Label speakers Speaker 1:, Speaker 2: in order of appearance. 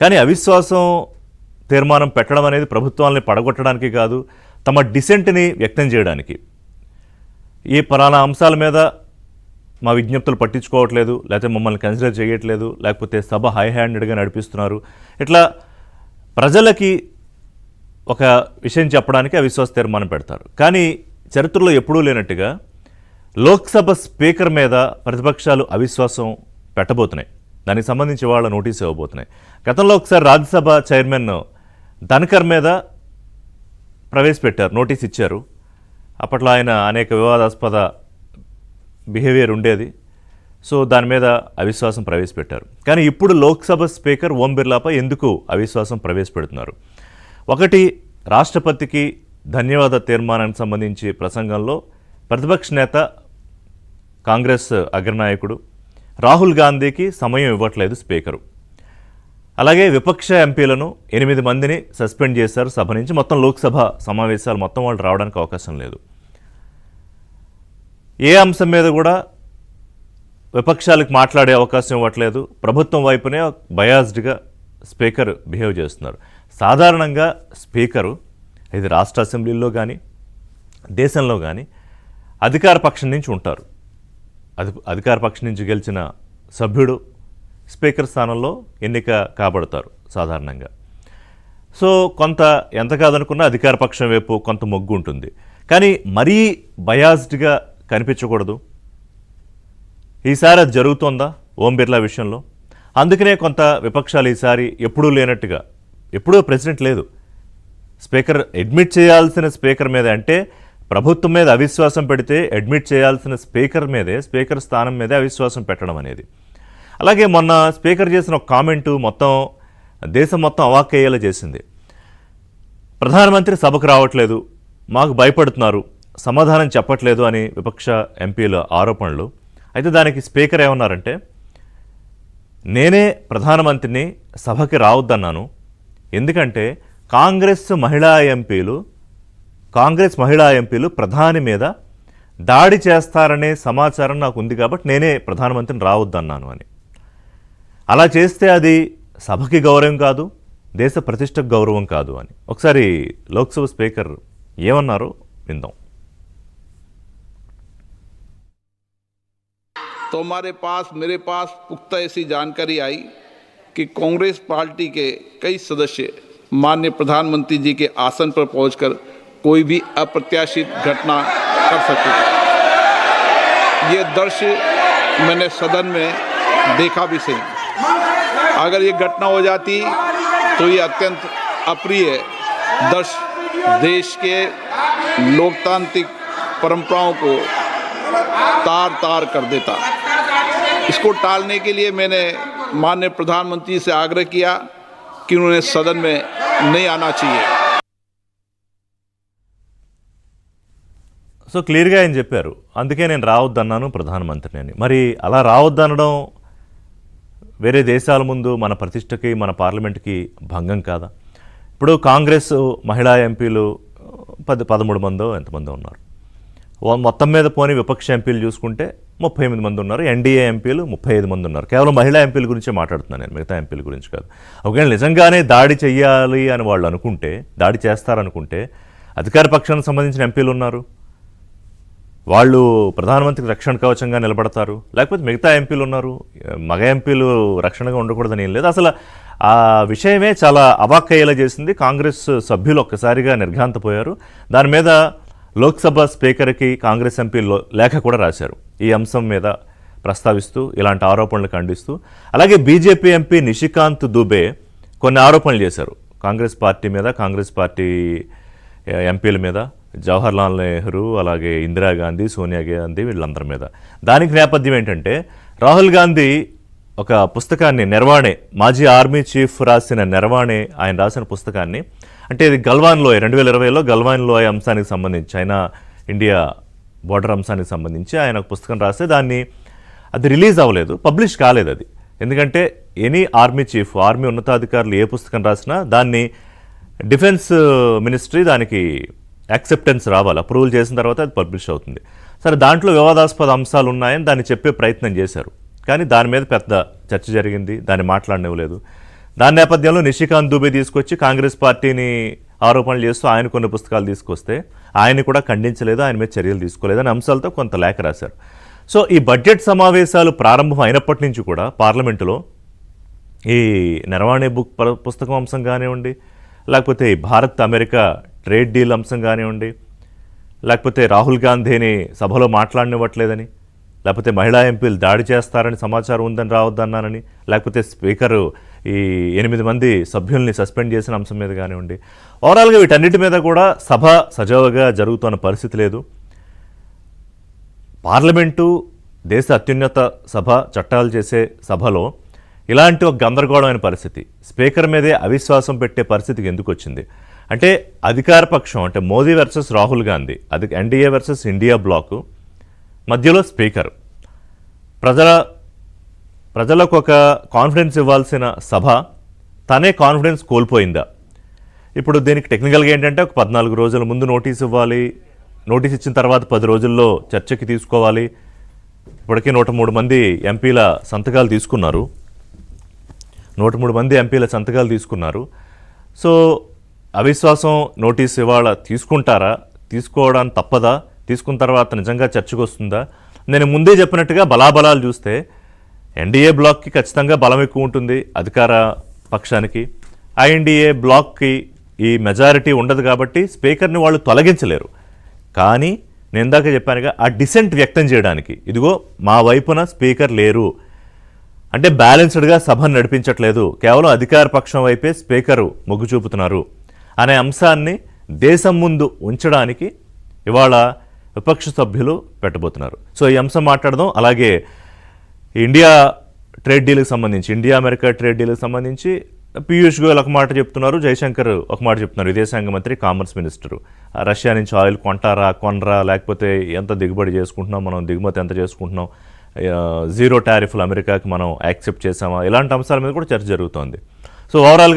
Speaker 1: కానీ అవిశ్వాసం తీర్మానం పెట్టడం అనేది ప్రభుత్వాన్ని పడగొట్టడానికి కాదు, తమ డిసెంట్ని వ్యక్తం చేయడానికి. ఈ పలానా అంశాల మీద మా విజ్ఞప్తులు పట్టించుకోవట్లేదు, లేకపోతే మమ్మల్ని కన్సిడర్ చేయట్లేదు, లేకపోతే సభ హై హ్యాండెడ్గా నడిపిస్తున్నారు, ఇట్లా ప్రజలకి ఒక విషయం చెప్పడానికి అవిశ్వాస తీర్మానం పెడతారు. కానీ చరిత్రలో ఎప్పుడూ లేనట్టుగా లోక్సభ స్పీకర్ మీద ప్రతిపక్షాలు అవిశ్వాసం పెట్టబోతున్నాయి. దానికి సంబంధించి వాళ్ళ నోటీస్ ఇవ్వబోతున్నాయి. గతంలో ఒకసారి రాజ్యసభ చైర్మన్ ధన్కర్ మీద ప్రవేశపెట్టారు, నోటీస్ ఇచ్చారు. అప్పట్లో ఆయన అనేక వివాదాస్పద బిహేవియర్ ఉండేది. సో దాని మీద అవిశ్వాసం ప్రవేశపెట్టారు. కానీ ఇప్పుడు లోక్సభ స్పీకర్ ఓం బిర్లాపై ఎందుకు అవిశ్వాసం ప్రవేశపెడుతున్నారు? ఒకటి, రాష్ట్రపతికి ధన్యవాద తీర్మానానికి సంబంధించి ప్రసంగంలో ప్రతిపక్ష నేత కాంగ్రెస్ అగ్రనాయకుడు రాహుల్ గాంధీకి సమయం ఇవ్వట్లేదు స్పీకరు. అలాగే విపక్ష ఎంపీలను 8 మందిని సస్పెండ్ చేశారు సభ నుంచి. మొత్తం లోక్సభ సమావేశాలు మొత్తం వాళ్ళు రావడానికి అవకాశం లేదు. ఏ అంశం మీద కూడా విపక్షాలకు మాట్లాడే అవకాశం ఇవ్వట్లేదు. ప్రభుత్వం వైపునే బయాస్డ్గా స్పీకర్ బిహేవ్ చేస్తున్నారు. సాధారణంగా స్పీకరు ఇది రాష్ట్ర అసెంబ్లీలో కానీ దేశంలో కానీ అధికార పక్షం నుంచి ఉంటారు. అధికార పక్షం నుంచి గెలిచిన సభ్యుడు స్పీకర్ స్థానంలో ఎన్నిక కాబడతారు సాధారణంగా. సో కొంత ఎంత కాదనుకున్నా అధికార పక్షం వైపు కొంత మొగ్గు ఉంటుంది. కానీ మరీ బయాస్డ్గా కనిపించకూడదు. ఈసారి అది జరుగుతోందా ఓం బిర్లా విషయంలో? అందుకనే కొంత విపక్షాలు ఈసారి ఎప్పుడూ లేనట్టుగా, ఎప్పుడూ ప్రెసిడెంట్ లేదు, స్పీకర్ అడ్మిట్ చేయాల్సిన స్పీకర్ మీద, అంటే ప్రభుత్వం మీద అవిశ్వాసం పెడితే అడ్మిట్ చేయాల్సిన స్పీకర్ మీదే, స్పీకర్ స్థానం మీదే అవిశ్వాసం పెట్టడం అనేది. అలాగే మొన్న స్పీకర్ చేసిన ఒక కామెంటు మొత్తం దేశం మొత్తం అవాక్కయ్యేలా చేసింది. ప్రధానమంత్రి సభకు రావట్లేదు, మాకు భయపడుతున్నారు, సమాధానం చెప్పట్లేదు అని విపక్ష ఎంపీల ఆరోపణలు. అయితే దానికి స్పీకర్ ఏమన్నారంటే, నేనే ప్రధానమంత్రిని సభకి రావద్దన్నాను, ఎందుకంటే కాంగ్రెస్ మహిళా ఎంపీలు ప్రధాని మీద దాడి చేస్తారనే సమాచారం నాకు ఉంది కాబట్టి నేనే ప్రధానమంత్రిని రావద్దన్నాను అని. అలా చేస్తే అది సభకి గౌరవం కాదు, దేశ ప్రతిష్టకు గౌరవం కాదు అని. ఒకసారి లోక్సభ స్పీకర్ ఏమన్నారో విందాం.
Speaker 2: तो मेरे पास पुख्ता ऐसी जानकारी आई कि कांग्रेस पार्टी के कई सदस्य माननीय प्रधानमंत्री जी के आसन पर पहुंचकर कोई भी अप्रत्याशित घटना कर सकते थे। ये दृश्य मैंने सदन में देखा भी सही। अगर ये घटना हो जाती तो ये अत्यंत अप्रिय दृश्य देश के लोकतांत्रिक परंपराओं को तार तार कर देता। इसको टालने के लिए मैंने माननीय प्रधानमंत्री से आग्रह किया कि उन्होंने सदन में नहीं आना चाहिए.
Speaker 1: సో క్లియర్గా ఆయన చెప్పారు, అందుకే నేను రావద్దన్నాను ప్రధానమంత్రిని అని. మరి అలా రావద్దనడం వేరే దేశాల ముందు మన ప్రతిష్టకి, మన పార్లమెంట్కి భంగం కాదా? ఇప్పుడు కాంగ్రెస్ మహిళా ఎంపీలు 13 మందో ఎంతమందో ఉన్నారు. మొత్తం మీద పోని విపక్ష ఎంపీలు చూసుకుంటే 38 మంది ఉన్నారు. ఎన్డీఏ ఎంపీలు 35 మంది ఉన్నారు. కేవలం మహిళా ఎంపీల గురించే మాట్లాడుతున్నాను నేను, మిగతా ఎంపీల గురించి కాదు. ఒకవేళ నిజంగానే దాడి చెయ్యాలి అని వాళ్ళు అనుకుంటే, దాడి చేస్తారనుకుంటే అధికార పక్షానికి సంబంధించిన ఎంపీలు ఉన్నారు, వాళ్ళు ప్రధానమంత్రికి రక్షణ కవచంగా నిలబడతారు. లేకపోతే మిగతా ఎంపీలు ఉన్నారు, మగ ఎంపీలు రక్షణగా ఉండకూడదని ఏం లేదు. అసలు ఆ విషయమే చాలా అవాక్కయ్యేలా చేసింది. కాంగ్రెస్ సభ్యులు ఒక్కసారిగా నిర్ఘాంతపోయారు. దాని మీద లోక్సభ స్పీకర్కి కాంగ్రెస్ ఎంపీలు లేఖ కూడా రాశారు, ఈ అంశం మీద ప్రస్తావిస్తూ, ఇలాంటి ఆరోపణలు ఖండిస్తూ. అలాగే బీజేపీ ఎంపీ నిషికాంత్ దుబే కొన్ని ఆరోపణలు చేశారు కాంగ్రెస్ పార్టీ మీద, కాంగ్రెస్ పార్టీ ఎంపీల మీద, జవహర్లాల్ నెహ్రూ, అలాగే ఇందిరాగాంధీ, సోనియా గాంధీ, వీళ్ళందరి మీద. దానికి నేపథ్యం ఏంటంటే, రాహుల్ గాంధీ ఒక పుస్తకాన్ని, నిర్వాణే, మాజీ ఆర్మీ చీఫ్ రాసిన నిర్వాణే, ఆయన రాసిన పుస్తకాన్ని, అంటే ఇది గల్వాన్ లోయ 2020లో గల్వాన్ లోయ అంశానికి సంబంధించి, చైనా ఇండియా బోర్డర్ అంశానికి సంబంధించి ఆయన ఒక పుస్తకం రాస్తే అది రిలీజ్ అవ్వలేదు, పబ్లిష్ కాలేదు అది. ఎందుకంటే ఎనీ ఆర్మీ చీఫ్, ఆర్మీ ఉన్నతాధికారులు ఏ పుస్తకం రాసినా దాన్ని డిఫెన్స్ మినిస్ట్రీ దానికి యాక్సెప్టెన్స్ రావాలి, అప్రూవల్ చేసిన తర్వాత అది పబ్లిష్ అవుతుంది. సరే, దాంట్లో వివాదాస్పద అంశాలు ఉన్నాయని దాన్ని చెప్పే ప్రయత్నం చేశారు. కానీ దాని మీద పెద్ద చర్చ జరిగింది, దాన్ని మాట్లాడనివ్వలేదు. దాని నేపథ్యంలో నిషికాంత్ దూబే తీసుకొచ్చి కాంగ్రెస్ పార్టీని ఆరోపణలు చేస్తూ ఆయన కొన్ని పుస్తకాలు తీసుకొస్తే ఆయన కూడా ఖండించలేదు, ఆయన మీద చర్యలు తీసుకోలేదు అనే అంశాలతో కొంత లేఖ రాశారు. సో ఈ బడ్జెట్ సమావేశాలు ప్రారంభం అయినప్పటి నుంచి కూడా పార్లమెంటులో ఈ నరవాణి బుక్ పుస్తకం అంశం కానివ్వండి, లేకపోతే ఈ భారత్ అమెరికా ట్రేడ్ డీల్ అంశం కానివ్వండి, లేకపోతే రాహుల్ గాంధీని సభలో మాట్లాడనివ్వట్లేదని, లేకపోతే మహిళా ఎంపీలు దాడి చేస్తారని సమాచారం ఉందని రావద్దన్నానని, లేకపోతే స్పీకరు ఈ 8 మంది సభ్యుల్ని సస్పెండ్ చేసిన అంశం మీద కానివ్వండి, ఓవరాల్గా వీటన్నిటి మీద కూడా సభ సజావుగా జరుగుతున్న పరిస్థితి లేదు. పార్లమెంటు దేశ అత్యున్నత సభ, చట్టాలు చేసే సభలో ఇలాంటి ఒక గందరగోళమైన పరిస్థితి, స్పీకర్ మీదే అవిశ్వాసం పెట్టే పరిస్థితికి ఎందుకు వచ్చింది అంటే అధికార పక్షం అంటే మోదీ వర్సెస్ రాహుల్ గాంధీ, అది ఎన్డీఏ వర్సెస్ ఇండియా బ్లాకు, మధ్యలో స్పీకర్, ప్రజలకు ఒక కాన్ఫిడెన్స్ ఇవ్వాల్సిన సభ తనే కాన్ఫిడెన్స్ కోల్పోయిందా? ఇప్పుడు దీనికి టెక్నికల్గా ఏంటంటే ఒక 14 రోజుల ముందు నోటీస్ ఇవ్వాలి, నోటీస్ ఇచ్చిన తర్వాత 10 రోజుల్లో చర్చకి తీసుకోవాలి. ఇప్పటికీ 103 మంది ఎంపీల సంతకాలు తీసుకున్నారు, 103 మంది ఎంపీల సంతకాలు తీసుకున్నారు. సో అవిశ్వాసం నోటీస్ ఇవాళ తీసుకుంటారా, తీసుకోవడానికి తప్పదా, తీసుకున్న తర్వాత నిజంగా చర్చకు వస్తుందా? నేను ముందే చెప్పినట్టుగా బలాబలాలు చూస్తే ఎన్డీఏ బ్లాక్కి ఖచ్చితంగా బలం ఎక్కువ ఉంటుంది అధికార పక్షానికి, ఐఎన్డీఏ బ్లాక్కి ఈ మెజారిటీ ఉండదు కాబట్టి స్పీకర్ని వాళ్ళు తొలగించలేరు. కానీ నేను ఇందాక చెప్పానుగా ఆ డిసెంట్ వ్యక్తం చేయడానికి, ఇదిగో మా వైపున స్పీకర్ లేరు అంటే బ్యాలెన్స్డ్గా సభను నడిపించట్లేదు, కేవలం అధికార పక్షం వైపే స్పీకరు మొగ్గు చూపుతున్నారు అనే అంశాన్ని దేశం ముందు ఉంచడానికి ఇవాళ విపక్ష సభ్యులు పెట్టబోతున్నారు. సో ఈ అంశం మాట్లాడదాం. అలాగే ఇండియా ట్రేడ్ డీల్కి సంబంధించి, ఇండియా అమెరికా ట్రేడ్ డీల్కి సంబంధించి పీయూష్ గోయల్ ఒక మాట చెప్తున్నారు, జయశంకర్ ఒక మాట చెప్తున్నారు, విదేశాంగ మంత్రి, కామర్స్ మినిస్టరు. రష్యా నుంచి ఆయిల్ కొంటారా, కొనరా, లేకపోతే ఎంత దిగుబడి చేసుకుంటున్నాం, మనం దిగుమతి ఎంత చేసుకుంటున్నాం, జీరో టారిఫ్లు అమెరికాకి మనం యాక్సెప్ట్ చేసామా, ఇలాంటి అంశాల మీద కూడా చర్చ జరుగుతోంది. సో ఓవరాల్గా